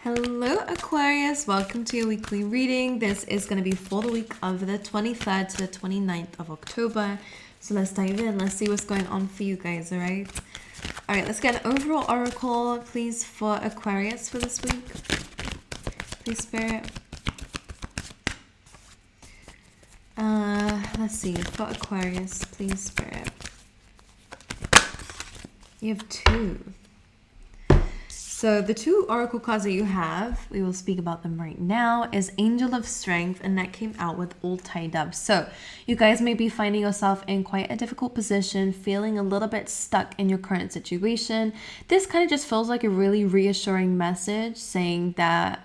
Hello Aquarius, welcome to your weekly reading. This is going to be for the week of the 23rd to the 29th of October. So let's dive in. Let's see what's going on for you guys, alright? Alright, let's get an overall oracle, please, for Aquarius for this week. Please, Spirit. Let's see, for Aquarius, please, Spirit. You have two. So the two oracle cards that you have, we will speak about them right now, is Angel of Strength, and that came out with all tied up. So you guys may be finding yourself in quite a difficult position, feeling a little bit stuck in your current situation. This kind of just feels like a really reassuring message saying that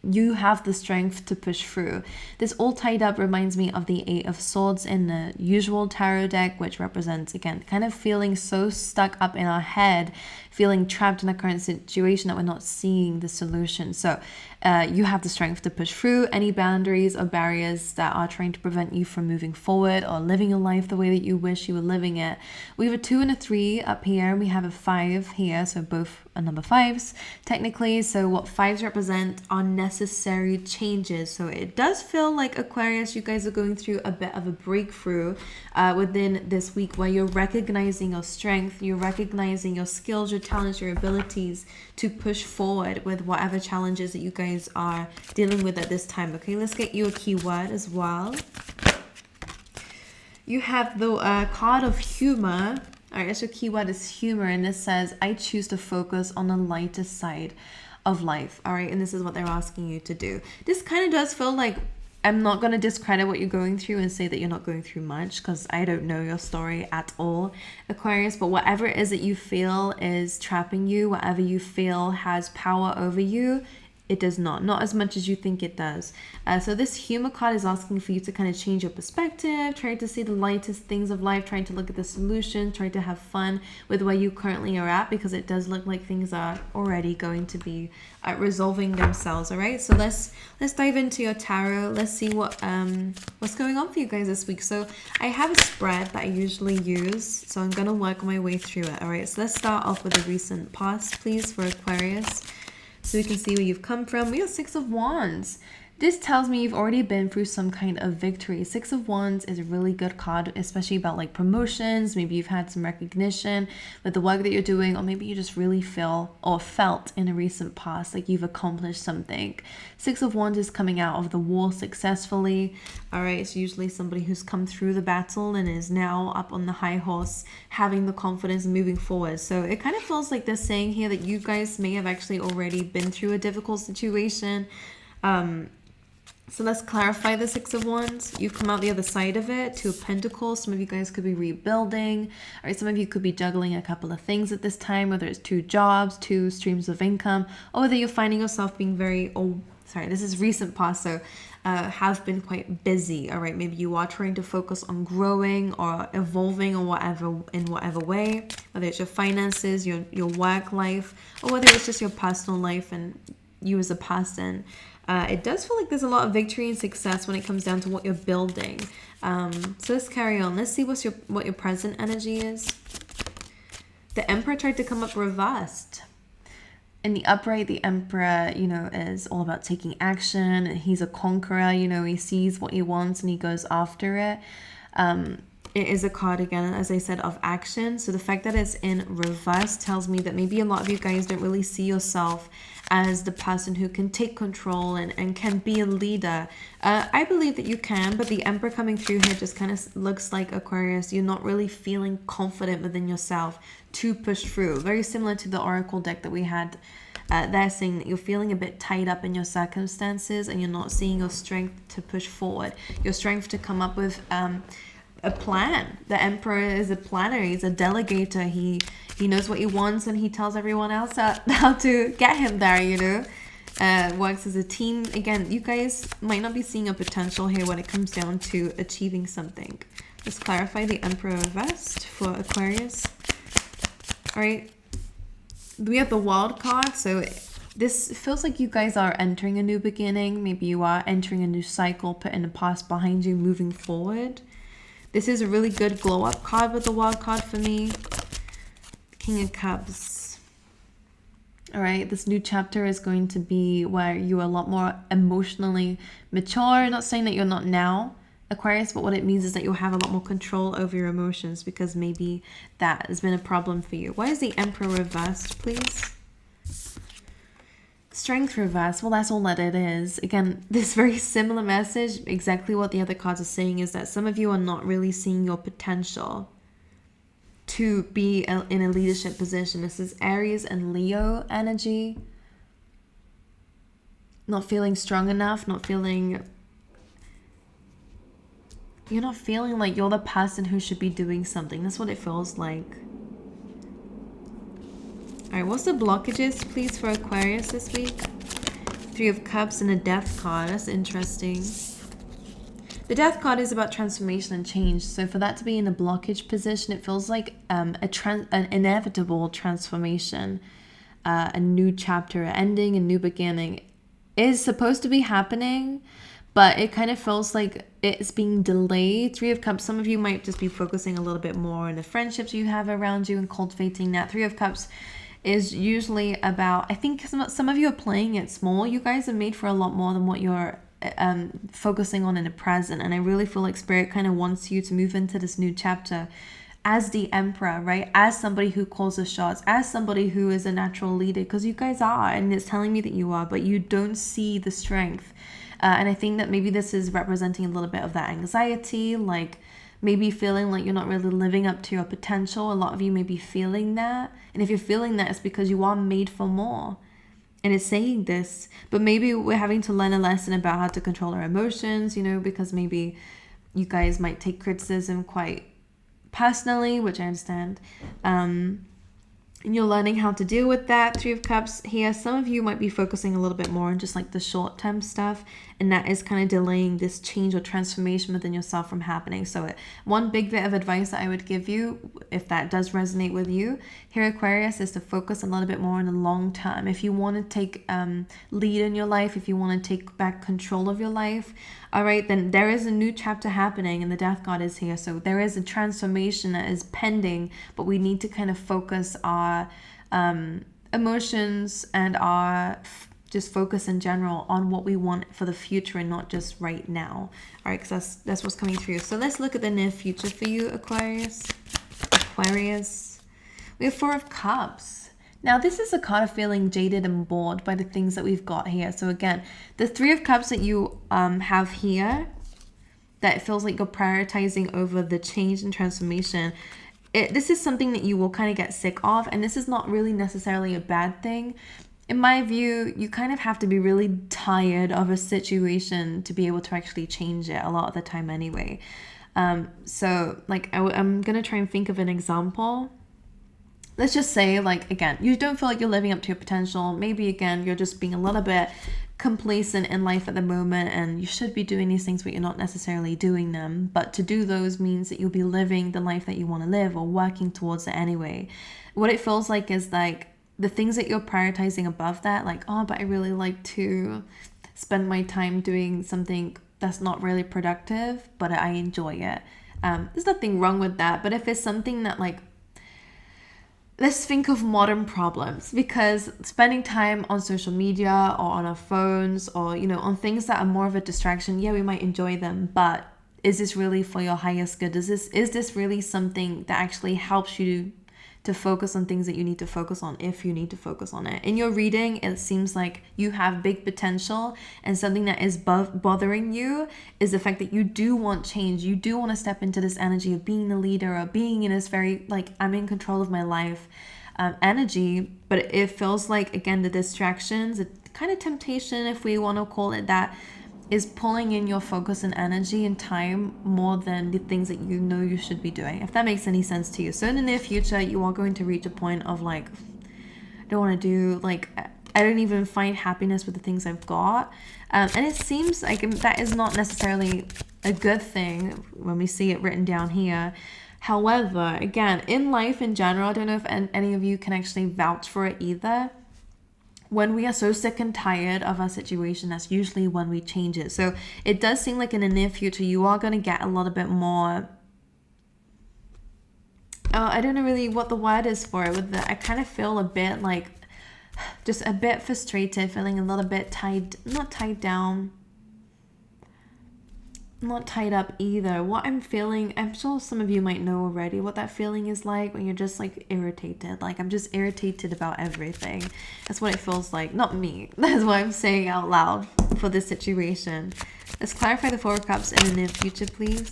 you have the strength to push through. This all tied up reminds me of the Eight of Swords in the usual tarot deck, which represents, again, kind of feeling so stuck up in our head, feeling trapped in a current situation that we're not seeing the solution. So you have the strength to push through any boundaries or barriers that are trying to prevent you from moving forward or living your life the way that you wish you were living it. We have a 2 and a 3 up here, and we have a 5 here, so both are number 5s technically. So what 5s represent are necessary changes. So it does feel like, Aquarius, you guys are going through a bit of a breakthrough within this week, where you're recognizing your strength, you're recognizing your skills, your talents, your abilities to push forward with whatever challenges that you guys are dealing with at this time. Okay, let's get you a keyword as well. You have the card of humor. All right, so keyword is humor, and this says, I choose to focus on the lighter side of life. All right, and this is what they're asking you to do. This kind of does feel like, I'm not going to discredit what you're going through and say that you're not going through much, because I don't know your story at all, Aquarius, but whatever it is that you feel is trapping you, whatever you feel has power over you, it does not as much as you think it does. So this humor card is asking for you to kind of change your perspective, trying to see the lightest things of life, trying to look at the solution, trying to have fun with where you currently are at, because it does look like things are already going to be resolving themselves. All right, so let's dive into your tarot. Let's see what's going on for you guys this week. So I have a spread that I usually use, so I'm gonna work my way through it. All right, so let's start off with the recent past, please, for Aquarius, so we can see where you've come from. We have 6 of Wands. This tells me you've already been through some kind of victory. 6 of Wands is a really good card, especially about like promotions. Maybe you've had some recognition with the work that you're doing, or maybe you just really feel or felt in a recent past like you've accomplished something. 6 of Wands is coming out of the war successfully. All right, it's usually somebody who's come through the battle and is now up on the high horse, having the confidence and moving forward. So it kind of feels like they're saying here that you guys may have actually already been through a difficult situation. So let's clarify the 6 of Wands. You've come out the other side of it. 2 of Pentacles. Some of you guys could be rebuilding. All right, some of you could be juggling a couple of things at this time, whether it's 2 jobs, 2 streams of income, or whether you're finding yourself being this is recent past, so have been quite busy. All right, maybe you are trying to focus on growing or evolving or in whatever way, whether it's your finances, your work life, or whether it's just your personal life and you as a person. It does feel like there's a lot of victory and success when it comes down to what you're building. So let's carry on. Let's see what your present energy is. The Emperor tried to come up reversed. In the upright, the Emperor, is all about taking action. He's a conqueror. He sees what he wants and he goes after it. It is a card, again, as I said, of action. So the fact that it's in reverse tells me that maybe a lot of you guys don't really see yourself as the person who can take control and can be a leader. I believe that you can, but the Emperor coming through here just kind of looks like, Aquarius, you're not really feeling confident within yourself to push through. Very similar to the Oracle deck that we had. They're saying that you're feeling a bit tied up in your circumstances and you're not seeing your strength to push forward, your strength to come up with a plan. The Emperor is a planner. He's a delegator. He knows what he wants and he tells everyone else how to get him there, works as a team. Again, you guys might not be seeing a potential here when it comes down to achieving something. Let's clarify the Emperor reversed for Aquarius. All right, we have the Wild card. So this feels like you guys are entering a new beginning. Maybe you are entering a new cycle, putting the past behind you, moving forward. This is a really good glow up card with the Wild card for me. King of Cups. All right, this new chapter is going to be where you're a lot more emotionally mature. Not saying that you're not now, Aquarius, but what it means is that you'll have a lot more control over your emotions, because maybe that has been a problem for you. Why is the Emperor reversed, please? Strength reversed. Well, that's all that it is. Again, this very similar message, exactly what the other cards are saying, is that some of you are not really seeing your potential to be in a leadership position. This is Aries and Leo energy. Not feeling strong enough, you're not feeling like you're the person who should be doing something. That's what it feels like. All right, what's the blockages, please, for Aquarius this week? 3 of Cups and a Death card. That's interesting. The Death card is about transformation and change. So for that to be in a blockage position, it feels like an inevitable transformation, a new chapter, an ending, a new beginning is supposed to be happening, but it kind of feels like it's being delayed. 3 of Cups, some of you might just be focusing a little bit more on the friendships you have around you and cultivating that. 3 of Cups is usually about, I think some of you are playing it small. You guys are made for a lot more than what you're focusing on in the present, and I really feel like Spirit kind of wants you to move into this new chapter as the Emperor, right? As somebody who calls the shots, as somebody who is a natural leader, because you guys are, and it's telling me that you are, but you don't see the strength. And I think that maybe this is representing a little bit of that anxiety, like maybe feeling like you're not really living up to your potential. A lot of you may be feeling that, and if you're feeling that, it's because you are made for more. And it's saying this, but maybe we're having to learn a lesson about how to control our emotions, you know, because maybe you guys might take criticism quite personally, which I understand. And you're learning how to deal with that. 3 of Cups here. Some of you might be focusing a little bit more on just like the short-term stuff, and that is kind of delaying this change or transformation within yourself from happening. So one big bit of advice that I would give you, if that does resonate with you here, Aquarius, is to focus a little bit more on the long term. If you want to take lead in your life, if you want to take back control of your life, all right, then there is a new chapter happening, and the Death God is here. So there is a transformation that is pending, but we need to kind of focus our emotions and our just focus in general on what we want for the future and not just right now. All right, because that's what's coming through. So let's look at the near future for you, Aquarius. We have 4 of Cups. Now, this is a card of feeling jaded and bored by the things that we've got here. So again, the 3 of Cups that you have here, that it feels like you're prioritizing over the change and transformation. This is something that you will kind of get sick of, and this is not really necessarily a bad thing. In my view, you kind of have to be really tired of a situation to be able to actually change it a lot of the time anyway. So like I'm going to try and think of an example. Let's just say, like, again, you don't feel like you're living up to your potential. Maybe, again, you're just being a little bit complacent in life at the moment, and you should be doing these things, but you're not necessarily doing them. But to do those means that you'll be living the life that you want to live, or working towards it anyway. What it feels like is like the things that you're prioritizing above that, like, oh, but I really like to spend my time doing something that's not really productive, but I enjoy it. There's nothing wrong with that. But if it's something that, like, let's think of modern problems, because spending time on social media or on our phones, or, you know, on things that are more of a distraction, yeah, we might enjoy them, but is this really for your highest good? Is this really something that actually helps you to focus on things that you need to focus on, if you need to focus on it? In your reading, it seems like you have big potential, and something that is bothering you is the fact that you do want change. You do want to step into this energy of being the leader, or being in this very, like, I'm in control of my life energy. But it feels like, again, the distractions, the kind of temptation, if we want to call it that, is pulling in your focus and energy and time more than the things that you know you should be doing, if that makes any sense to you. So in the near future, you are going to reach a point of, like, I don't want to do, like, I don't even find happiness with the things I've got. And it seems like that is not necessarily a good thing when we see it written down here. However, again, in life in general, I don't know if any of you can actually vouch for it either. When we are so sick and tired of our situation, that's usually when we change it. So it does seem like in the near future, you are going to get a little bit more, I don't know really what the word is for it. I kind of feel a bit like just a bit frustrated, feeling a little bit not tied down, not tied up either. What I'm feeling, I'm sure some of you might know already what that feeling is like when you're just like irritated. Like, I'm just irritated about everything. That's what it feels like. Not me. That's what I'm saying out loud for this situation. Let's clarify the Four of Cups in the near future, please.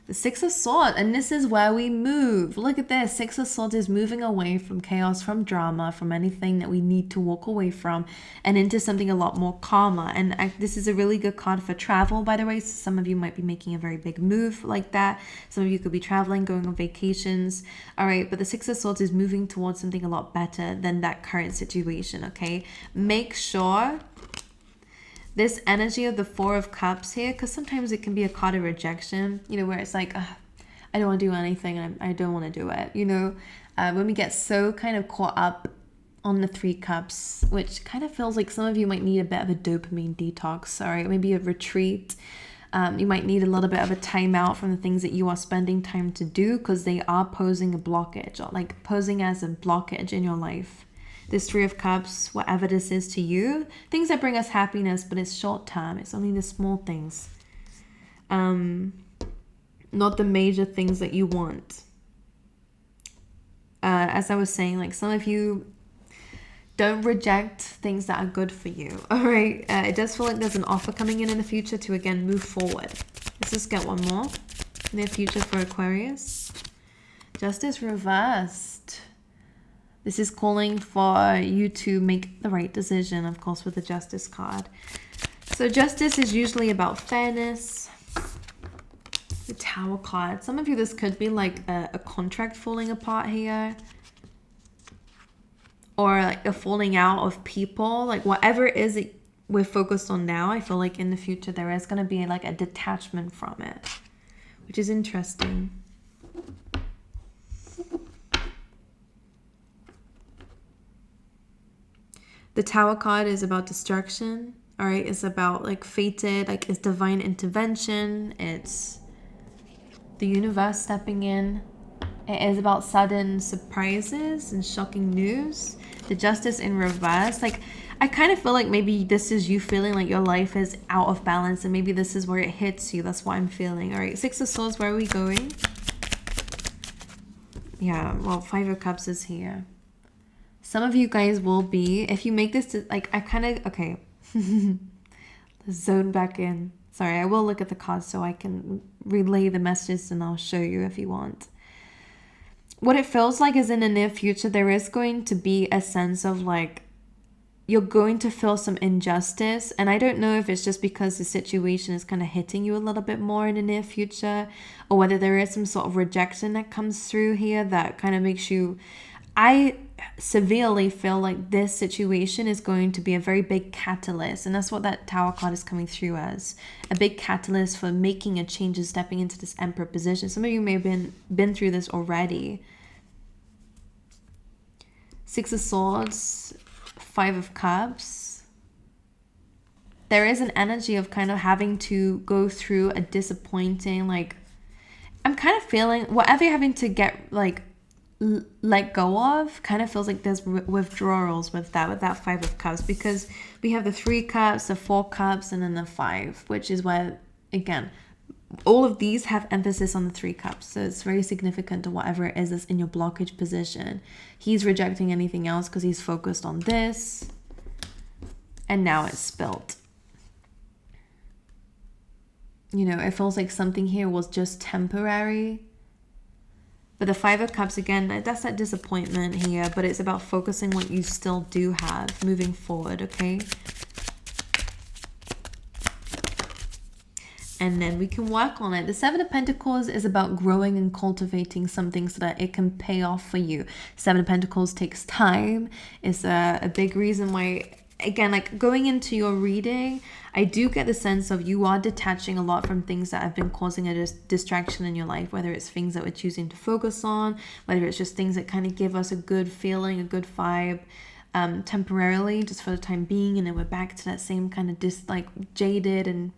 The Six of Swords, and this is where we move. Look at this. Six of Swords is moving away from chaos, from drama, from anything that we need to walk away from, and into something a lot more calmer. And this is a really good card for travel, by the way. So some of you might be making a very big move like that. Some of you could be traveling, going on vacations. All right, but the Six of Swords is moving towards something a lot better than that current situation, okay? Make sure this energy of the Four of Cups here, because sometimes it can be a card of rejection, you know, where it's like, I don't want to do anything and I don't want to do it, you know, when we get so kind of caught up on the Three Cups, which kind of feels like some of you might need a bit of a dopamine detox, all right, maybe a retreat. You might need a little bit of a timeout from the things that you are spending time to do, because they are posing a blockage, or like posing as a blockage in your life. This Three of Cups, whatever this is to you, things that bring us happiness, but it's short term. It's only the small things. Not the major things that you want. As I was saying, like, some of you don't reject things that are good for you. All right. It does feel like there's an offer coming in the future to, again, move forward. Let's just get one more. Near future for Aquarius. Justice reversed. This is calling for you to make the right decision, of course, with the Justice card. So justice is usually about fairness. The Tower card. Some of you, this could be like a contract falling apart here. Or like a falling out of people. Like whatever it is that we're focused on now, I feel like in the future there is going to be like a detachment from it. Which is interesting. The Tower card is about destruction, all right? It's about like fated, like it's divine intervention. It's the universe stepping in. It is about sudden surprises and shocking news. The Justice in reverse, like I kind of feel like maybe this is you feeling like your life is out of balance, and maybe this is where it hits you. That's what I'm feeling. All right, Six of Swords, where are we going? Yeah, well, Five of Cups is here. Some of you guys will be, if you make this, like, I kind of, okay. Let's zone back in. Sorry, I will look at the cards so I can relay the messages, and I'll show you if you want. What it feels like is in the near future, there is going to be a sense of like, you're going to feel some injustice. And I don't know if it's just because the situation is kind of hitting you a little bit more in the near future, or whether there is some sort of rejection that comes through here that kind of makes you, I severely feel like this situation is going to be a very big catalyst, and that's what that Tower card is coming through as, a big catalyst for making a change and stepping into this Emperor position. Some of you may have been through this already. Six of Swords, Five of Cups. There is an energy of kind of having to go through a disappointing, like, I'm kind of feeling whatever you're having to get like let go of, kind of feels like there's withdrawals with that Five of Cups, because we have the Three Cups, the Four Cups, and then the Five, which is where, again, all of these have emphasis on the Three Cups. So it's very significant to whatever it is that's in your blockage position. He's rejecting anything else because he's focused on this, and now it's spilt. You know, it feels like something here was just temporary. But the Five of Cups, again, that's that disappointment here, but it's about focusing what you still do have moving forward, okay? And then we can work on it. The Seven of Pentacles is about growing and cultivating something so that it can pay off for you. Seven of Pentacles takes time. It's a big reason why, again, like going into your reading, I do get the sense of you are detaching a lot from things that have been causing a distraction in your life, whether it's things that we're choosing to focus on, whether it's just things that kind of give us a good feeling, a good vibe, temporarily, just for the time being, and then we're back to that same kind of like jaded and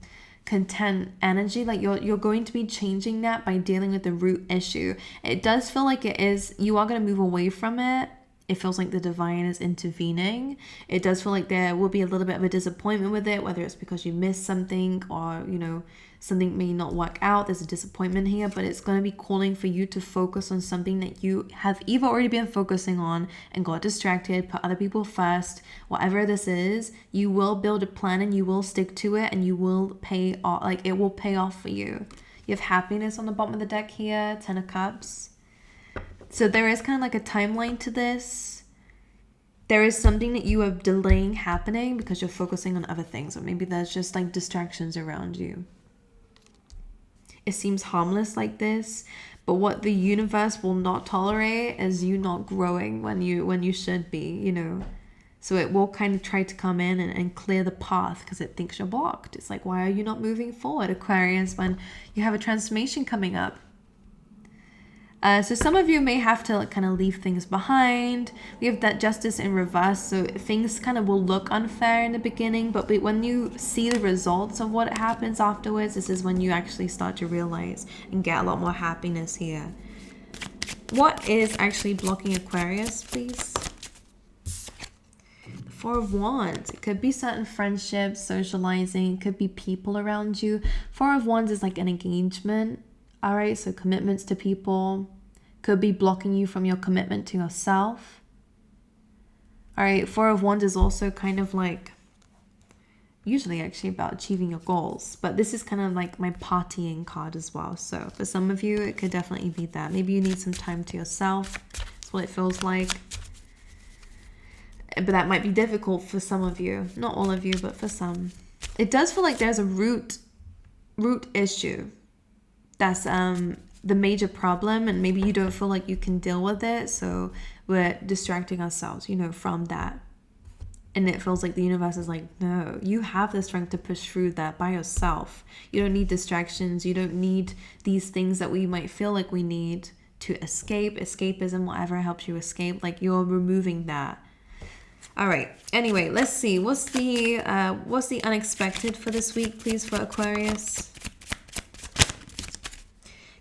content energy. Like you're going to be changing that by dealing with the root issue. It does feel like you are going to move away from it. It feels like the divine is intervening. It does feel like there will be a little bit of a disappointment with it, whether it's because you missed something or, something may not work out. There's a disappointment here, but it's going to be calling for you to focus on something that you have either already been focusing on and got distracted, put other people first. Whatever this is, you will build a plan and you will stick to it, and you will pay off. Like, it will pay off for you. You have happiness on the bottom of the deck here, 10 of Cups. So there is kind of like a timeline to this. There is something that you are delaying happening because you're focusing on other things, or maybe there's just like distractions around you. It seems harmless like this, but what the universe will not tolerate is you not growing when you should be, So it will kind of try to come in and clear the path because it thinks you're blocked. It's like, why are you not moving forward, Aquarius, when you have a transformation coming up? So some of you may have to kind of leave things behind. We have that Justice in reverse, so things kind of will look unfair in the beginning, but when you see the results of what happens afterwards, this is when you actually start to realize and get a lot more happiness here. What is actually blocking Aquarius, please? The Four of Wands. It could be certain friendships, socializing, it could be people around you. Four of Wands is like an engagement. All right, so commitments to people could be blocking you from your commitment to yourself. All right, Four of Wands is also kind of like, usually actually about achieving your goals, but this is kind of like my partying card as well. So for some of you, it could definitely be that. Maybe you need some time to yourself. That's what it feels like. But that might be difficult for some of you. Not all of you, but for some. It does feel like there's a root issue. That's the major problem, and maybe you don't feel like you can deal with it, so we're distracting ourselves, from that. And it feels like the universe is like, no, you have the strength to push through that by yourself. You don't need distractions. You don't need these things that we might feel like we need to escape. Escapism, whatever helps you escape, like you're removing that. All right. Anyway, let's see. What's the unexpected for this week, please, for Aquarius?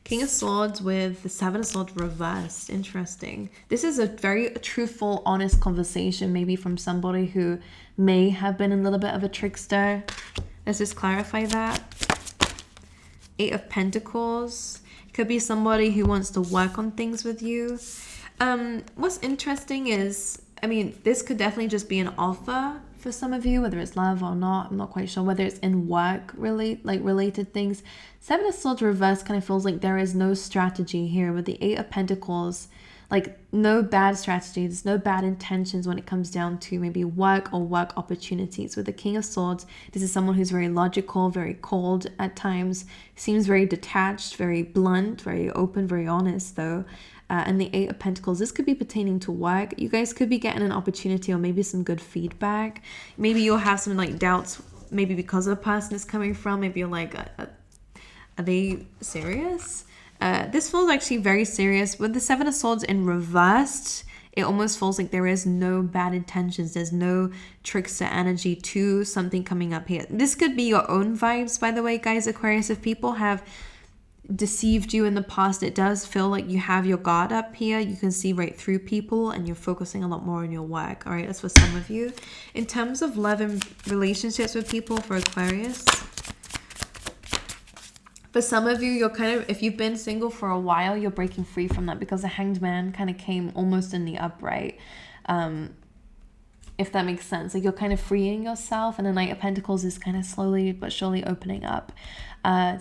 King of Swords with the Seven of Swords reversed. Interesting. This is a very truthful, honest conversation, maybe from somebody who may have been a little bit of a trickster. Let's just clarify that. Eight of Pentacles. Could be somebody who wants to work on things with you. What's interesting is, this could definitely just be an offer for some of you, whether it's love or not. I'm not quite sure whether it's in work related things. Seven of Swords reverse kind of feels like there is no strategy here with the Eight of Pentacles. Like no bad strategies, no bad intentions when it comes down to maybe work or work opportunities. With the King of Swords, this is someone who's very logical, very cold at times, seems very detached, very blunt, very open, very honest though. And the Eight of Pentacles, this could be pertaining to work. You guys could be getting an opportunity or maybe some good feedback. Maybe you'll have some like doubts, maybe because of the person it's coming from. Maybe you're like, are they serious? This feels actually very serious. With the Seven of Swords in reversed, it almost feels like there is no bad intentions. There's no trickster energy to something coming up here. This could be your own vibes, by the way, guys, Aquarius. If people have deceived you in the past, it does feel like you have your guard up here. You can see right through people and you're focusing a lot more on your work. All right, that's for some of you. In terms of love and relationships with people for Aquarius, for some of you, you're kind of, if you've been single for a while, you're breaking free from that because the Hanged Man kind of came almost in the upright. If that makes sense. Like you're kind of freeing yourself, and the Knight of Pentacles is kind of slowly but surely opening up.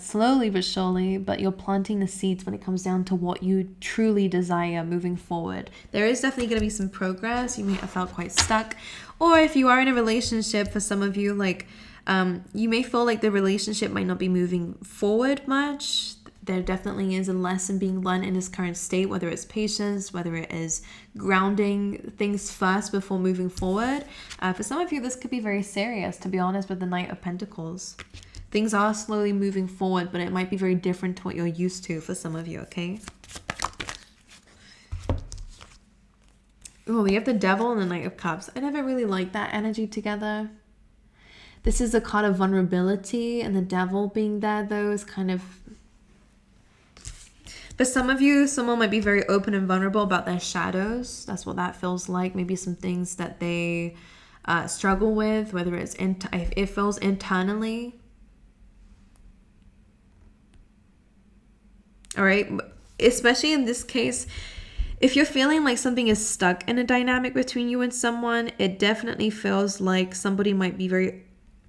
Slowly but surely, but you're planting the seeds when it comes down to what you truly desire moving forward. There is definitely going to be some progress. You may have felt quite stuck. Or if you are in a relationship, for some of you, like you may feel like the relationship might not be moving forward much. There definitely is a lesson being learned in this current state, whether it's patience, whether it is grounding things first before moving forward. For some of you, this could be very serious, to be honest, with the Knight of Pentacles. Things are slowly moving forward, but it might be very different to what you're used to for some of you, okay? Oh, we have the Devil and the Knight of Cups. I never really liked that energy together. This is a card of vulnerability, and the devil being there though is kind of, for some of you, someone might be very open and vulnerable about their shadows. That's what that feels like. Maybe some things that they struggle with, whether it's it feels internally. All right, especially in this case, if you're feeling like something is stuck in a dynamic between you and someone, it definitely feels like somebody might be very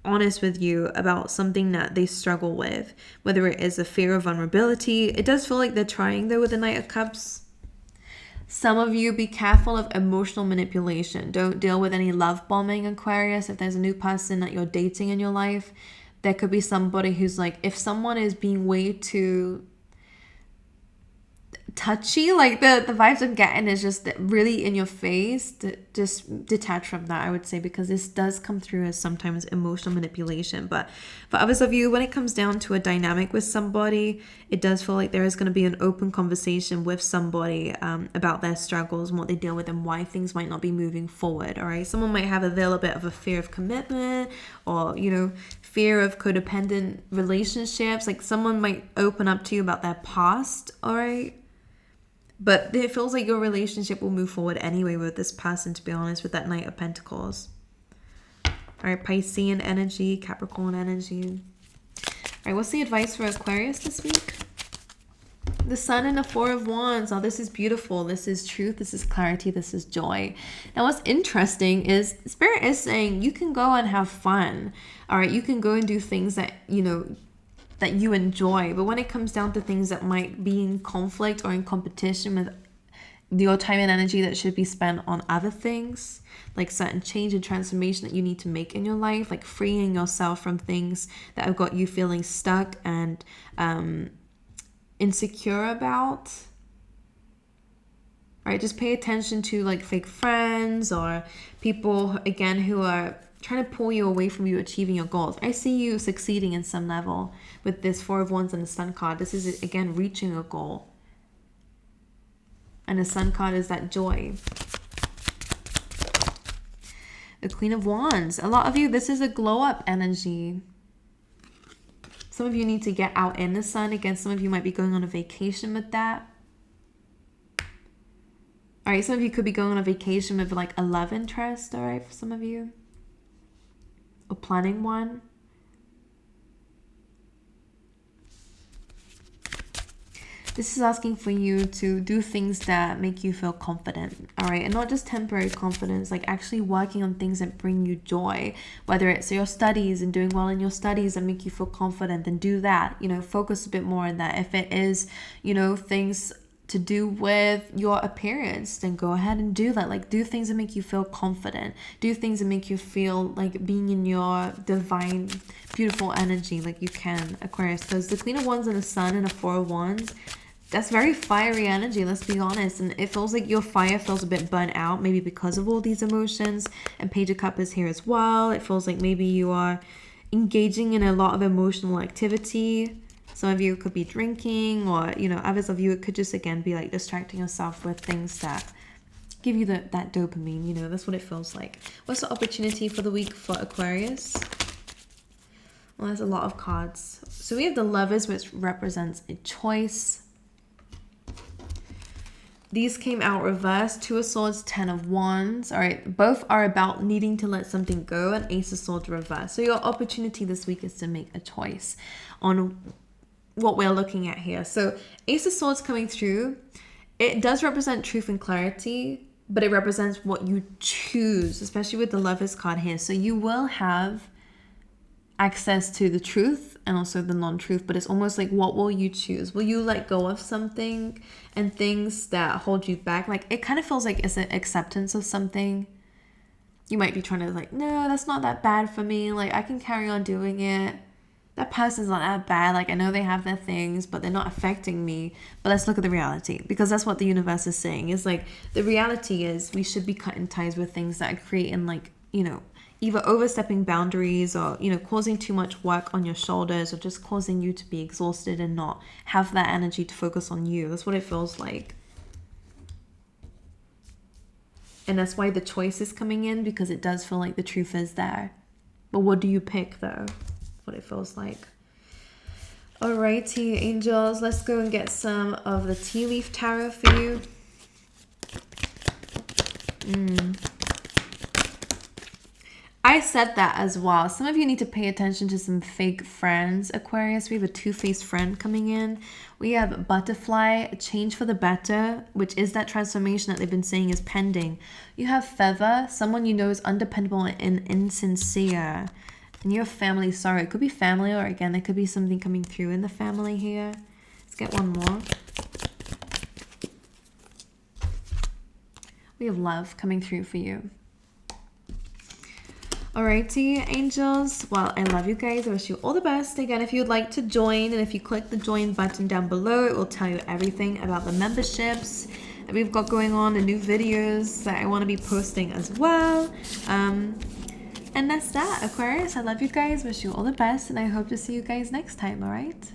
honest with you about something that they struggle with, whether it is a fear of vulnerability. It does feel like they're trying though with the Knight of Cups. Some of you, be careful of emotional manipulation. Don't deal with any love bombing, Aquarius. If there's a new person that you're dating in your life, there could be somebody who's like, if someone is being way too touchy, like the vibes I'm getting is just really in your face, just detach from that, I would say, because this does come through as sometimes emotional manipulation. But for others of you, when it comes down to a dynamic with somebody, it does feel like there is going to be an open conversation with somebody about their struggles and what they deal with and why things might not be moving forward. All right, someone might have a little bit of a fear of commitment, or fear of codependent relationships. Like someone might open up to you about their past. All right, but it feels like your relationship will move forward anyway with this person, to be honest, with that Knight of Pentacles. All right, Piscean energy, Capricorn energy. All right, what's the advice for Aquarius this week? The Sun and the Four of Wands. Oh, this is beautiful. This is truth. This is clarity. This is joy. Now, what's interesting is Spirit is saying you can go and have fun. All right, you can go and do things that, that you enjoy, but when it comes down to things that might be in conflict or in competition with your time and energy that should be spent on other things, like certain change and transformation that you need to make in your life, like freeing yourself from things that have got you feeling stuck and insecure about. All right, just pay attention to like fake friends or people, again, who are trying to pull you away from you achieving your goals. I see you succeeding in some level with this Four of Wands and the Sun card. This is, again, reaching a goal. And the Sun card is that joy. The Queen of Wands. A lot of you, this is a glow up energy. Some of you need to get out in the sun. Again, some of you might be going on a vacation with that. All right, some of you could be going on a vacation with like a love interest, all right, for some of you. Or planning one. This is asking for you to do things that make you feel confident, all right? And not just temporary confidence, like actually working on things that bring you joy, whether it's your studies and doing well in your studies that make you feel confident, then do that, focus a bit more on that. If it is, things to do with your appearance, then go ahead and do that. Like, do things that make you feel confident. Do things that make you feel like being in your divine, beautiful energy, like you can, Aquarius. Because the Queen of Wands and the Sun and the Four of Wands, that's very fiery energy, let's be honest. And it feels like your fire feels a bit burnt out, maybe because of all these emotions. And Page of Cups is here as well. It feels like maybe you are engaging in a lot of emotional activity. Some of you could be drinking, or, others of you, it could just, again, be like distracting yourself with things that give you that dopamine. That's what it feels like. What's the opportunity for the week for Aquarius? Well, there's a lot of cards. So we have the Lovers, which represents a choice. These came out reversed. Two of Swords, Ten of Wands. All right, both are about needing to let something go, and Ace of Swords reversed. So your opportunity this week is to make a choice on what we're looking at here. So Ace of Swords coming through, it does represent truth and clarity, but it represents what you choose, especially with the Lovers card here. So you will have access to the truth and also the non-truth, but it's almost like, what will you choose? Will you let go of something and things that hold you back? Like, it kind of feels like it's an acceptance of something. You might be trying to like, no, that's not that bad for me. Like, I can carry on doing it. That person's not that bad. Like, I know they have their things, but they're not affecting me. But let's look at the reality, because that's what the universe is saying. Is like, the reality is we should be cutting ties with things that are creating, like, either overstepping boundaries or, causing too much work on your shoulders, or just causing you to be exhausted and not have that energy to focus on you. That's what it feels like. And that's why the choice is coming in, because it does feel like the truth is there. But what do you pick though? What it feels like. Alrighty, angels, let's go and get some of the tea leaf tarot for you. I said that as well. Some of you need to pay attention to some fake friends, Aquarius. We have a two-faced friend coming in. We have butterfly, a change for the better, which is that transformation that they've been saying is pending. You have feather, someone you know is undependable and insincere. And your family, sorry, it could be family, or again, there could be something coming through in the family here. Let's get one more. We have love coming through for you. Alrighty, angels. Well, I love you guys. I wish you all the best. Again, if you'd like to join, and if you click the join button down below, it will tell you everything about the memberships that we've got going on, the new videos that I want to be posting as well. And that's that, Aquarius. I love you guys. Wish you all the best, and I hope to see you guys next time, alright?